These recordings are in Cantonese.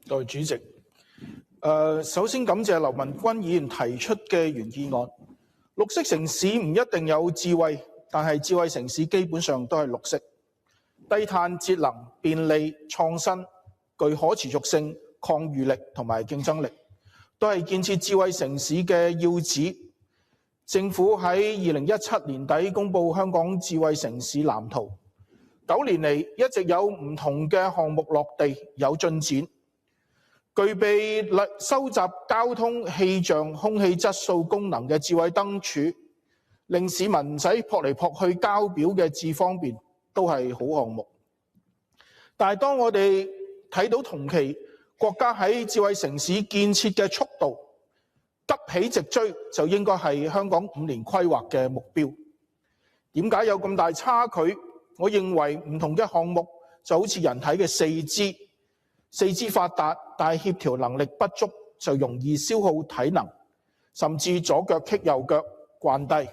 代理主席，首先感謝劉文君議員提出嘅原議案。綠色城市唔一定有智慧，但係智慧城市基本上都係綠色、低碳、節能、便利、創新、具可持續性、抗禦力同埋競爭力，都係建設智慧城市嘅要旨。政府喺2017年底公布香港智慧城市藍圖，9年嚟一直有唔同嘅項目落地有進展。具備收集交通、氣象、空氣質素功能嘅智慧燈柱，令市民唔使撲嚟撲去交表嘅智方便，都係好項目。但係當我哋睇到同期國家喺智慧城市建設嘅速度急起直追，就應該係香港5年規劃嘅目標。點解有咁大差距？我認為唔同嘅項目就好似人體嘅四肢發達，但係協調能力不足，就容易消耗體能，甚至左腳棘右腳慣低。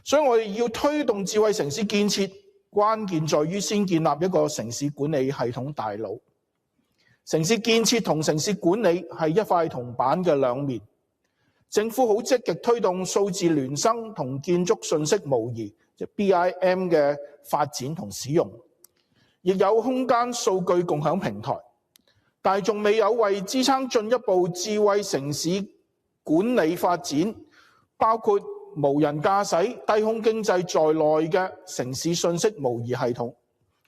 所以我哋要推動智慧城市建設，關鍵在於先建立一個城市管理系統大腦。城市建設同城市管理係一塊銅板嘅兩面。政府好積極推動數字孿生同建築信息模擬，即 BIM 嘅發展同使用，亦有空間數據共享平台。但係仲未有為支撐進一步智慧城市管理發展，包括無人駕駛、低空經濟在內嘅城市信息模擬系統，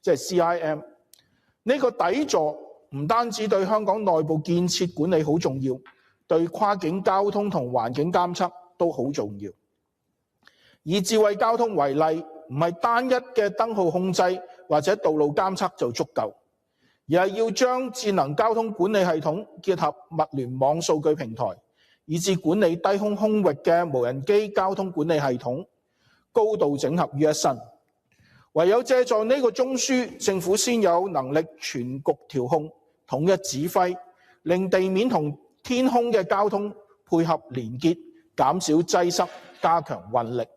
即係 CIM。呢個底座唔單止對香港內部建設管理好重要，對跨境交通同環境監測都好重要。以智慧交通為例，唔係單一嘅燈號控制或者道路監測就足夠，而係要將智能交通管理系統結合物聯網數據平台，以至管理低空空域嘅無人機交通管理系統，高度整合於一身。唯有借助呢個中樞，政府先有能力全局調控、統一指揮，令地面同天空嘅交通配合連結，減少擠塞，加強運力。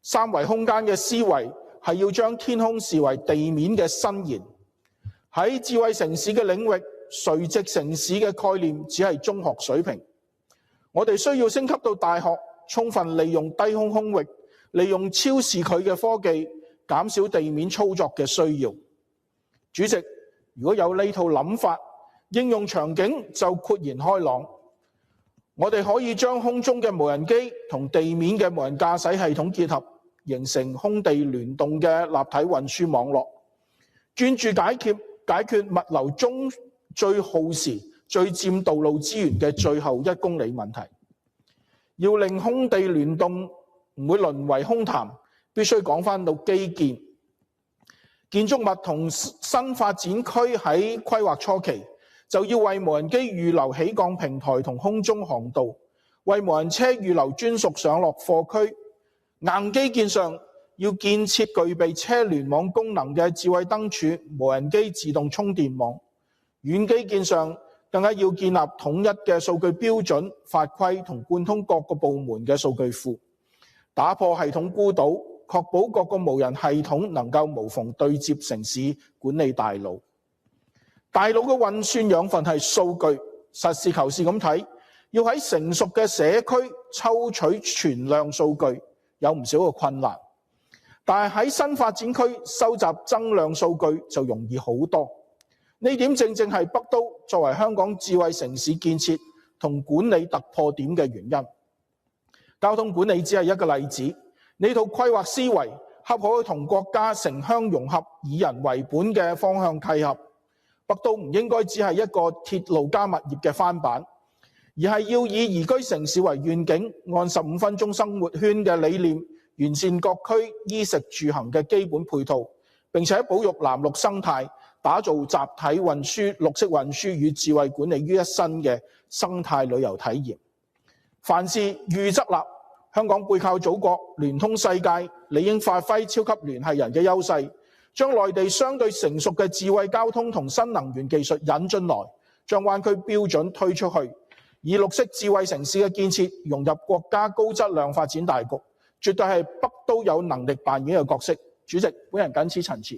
三維空間嘅思維係要將天空視為地面嘅伸延。喺智慧城市嘅領域，垂直城市嘅概念只係中學水平。我哋需要升級到大學，充分利用低空空域，利用超視距嘅科技，減少地面操作嘅需要。主席，如果有呢套諗法，應用場景就豁然開朗。我哋可以將空中嘅無人機同地面嘅無人駕駛系統結合，形成空地聯動嘅立體運輸網絡，專注解決物流中最耗時、最佔道路資源嘅最後1公里問題。要令空地聯動唔會淪為空談，必須講返到基建。建築物同新發展區喺規劃初期，就要為無人機預留起降平台同空中航道，為無人車預留專屬上落貨區。硬基建上要建設具備車聯網功能嘅智慧燈柱、無人機自動充電網。軟基建上更加要建立統一嘅數據標準、法規同貫通各個部門嘅數據庫，打破系統孤島，確保各個無人系統能夠無縫對接城市管理大腦。大腦嘅運算養分係數據，實事求是咁睇，要喺成熟嘅社區抽取全量數據，有唔少嘅困難。但係喺新發展區收集增量數據就容易好多。呢點正正係北都作為香港智慧城市建設同管理突破點嘅原因。交通管理只係一個例子，呢套規劃思維恰好同國家城鄉融合、以人為本嘅方向契合。北都唔應該只係一個鐵路加物業嘅翻版，而係要以宜居城市為願景，按15分鐘生活圈嘅理念，完善各區衣食住行嘅基本配套，並且保育藍綠生態，打造集體運輸、綠色運輸與智慧管理於一身嘅生態旅遊體驗。凡事預則立，香港背靠祖國，聯通世界，理應發揮超級聯繫人嘅優勢，將內地相對成熟嘅智慧交通同新能源技術引進來，將灣區標準推出去，以綠色智慧城市嘅建設融入國家高質量發展大局，絕對係北都有能力扮演嘅角色。主席，本人謹此陳辭。